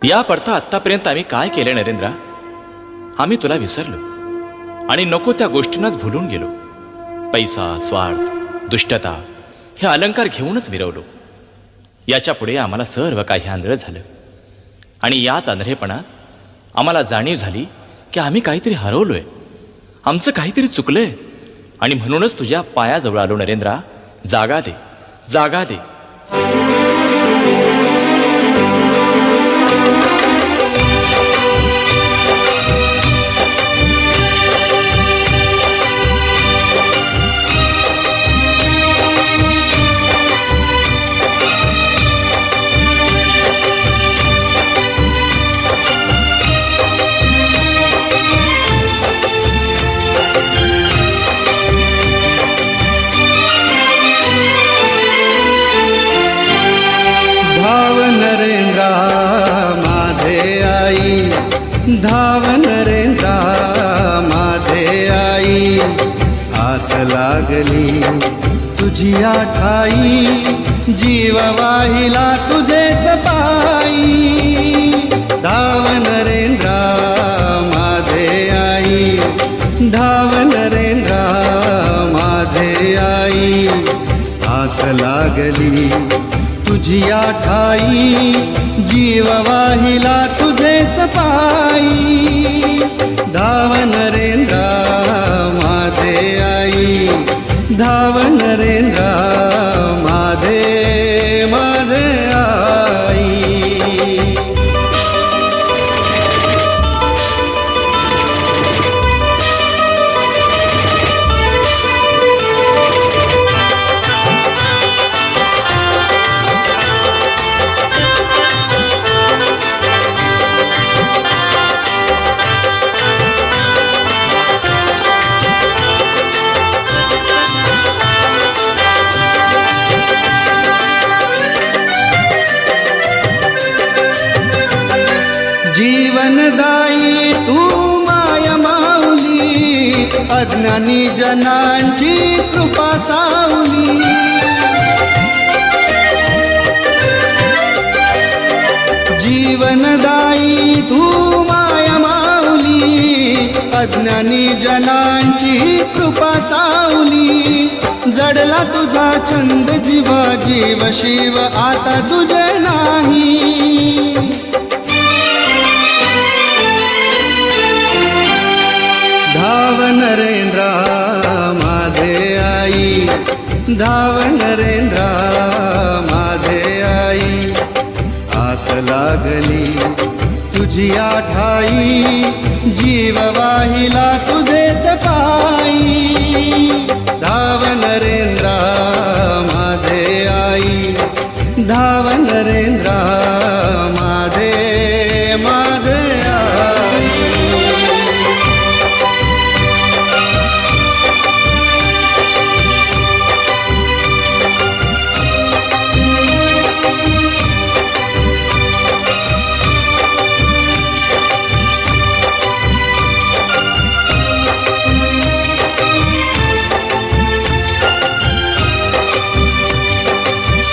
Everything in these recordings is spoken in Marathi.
या पडता आत्तापर्यंत आम्ही काय केले नरेंद्रा? आम्ही तुला विसरलो आणि नको त्या गोष्टींनाच भुलून गेलो. पैसा, स्वार्थ, दुष्टता हे अलंकार घेऊनच मिरवलो. याच्या पुढे आम्हाला सर्व काही आंधळं झालं आणि याच आंधळेपणात आम्हाला जाणीव झाली की आम्ही काहीतरी हरवलोय, आमचं काहीतरी चुकलंय. आणि म्हणूनच तुझ्या पायाजवळ आलो नरेंद्रा. जागा दे, जागा दे. धाव नरेंद्रा माझे आई, आस लागली तुझी आठाई, जीव वाहिला तुझेच पायी. धाव नरेंद्रा माझे आई, धाव नरेंद्रा माझे आई, आस लागली तुझी आठाई, जीव वाहिला तुझेच पायी. धाव नरेंद्रा माझे आई, धाव नरेंद्रा माझे माझे आई. जीवनदायी तू माया माऊली, अज्ञानी जनांची कृपा सावली. जीवनदायी तू माया माऊली, अज्ञानी जनांची कृपा सावली. जडला तुझा छंद जीवा, जीव शिव आता तुझे नाही. धाव नरेंद्रा माझे आई, धाव नरेंद्रा माझे आई, आस लागली तुझी आठाई, जीव वाहिला तुझेच पायी. धाव नरेंद्रा माझे आई, धाव नरेंद्रा माझे माझे आई.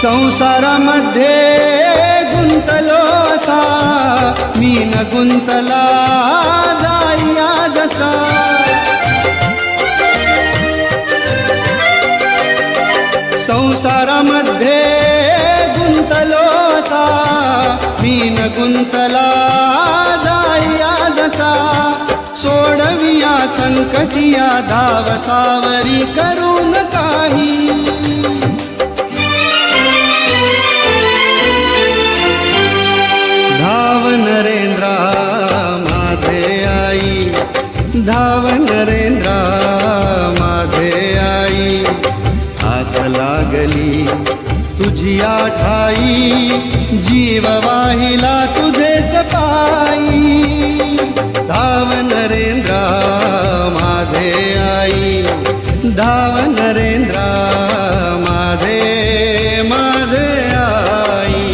संसारामध्ये गुंतलो असा, मी न गुंतला जाळीया जसा. संसारामध्ये गुंतलो असा, मी न गुंतला जाळीया जसा. सोडविया संकटिया धाव सावरी करून काही. धाव नरेंद्रा माझे आई, धाव नरेंद्रा माझे आई, आस लागली तुझी आठाई, जीव वाहिला तुझेच पायी. धाव नरेंद्रा माझे आई, धाव नरेंद्रा माझे माझे आई.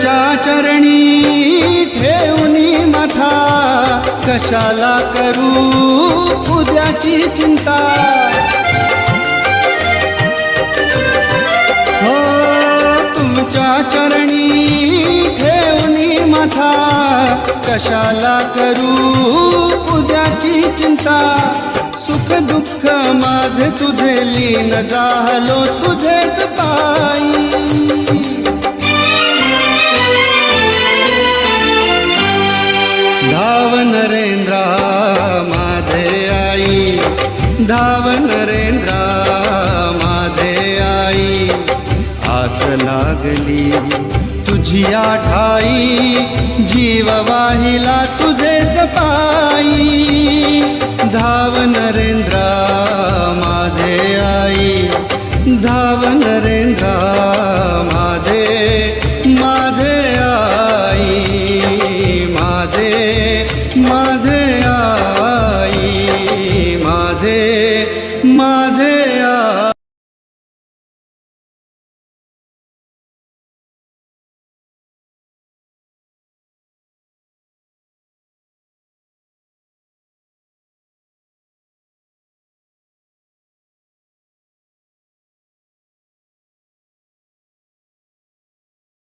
तुमच्या चरणी ठेवणी माथा कशाला करू उद्याची चिंता हो तुमच्या चरणी ठेवणी माथा कशाला करू उद्याची चिंता सुख दुःख माझे तुझे लीन झालो तुझेच पायी धाव नरेंद्रा माझे आई धाव नरेंद्रा माझे आई आस लागली तुझी ठाई जीव वाहिला तुझेच पायी धाव नरेंद्रा माझे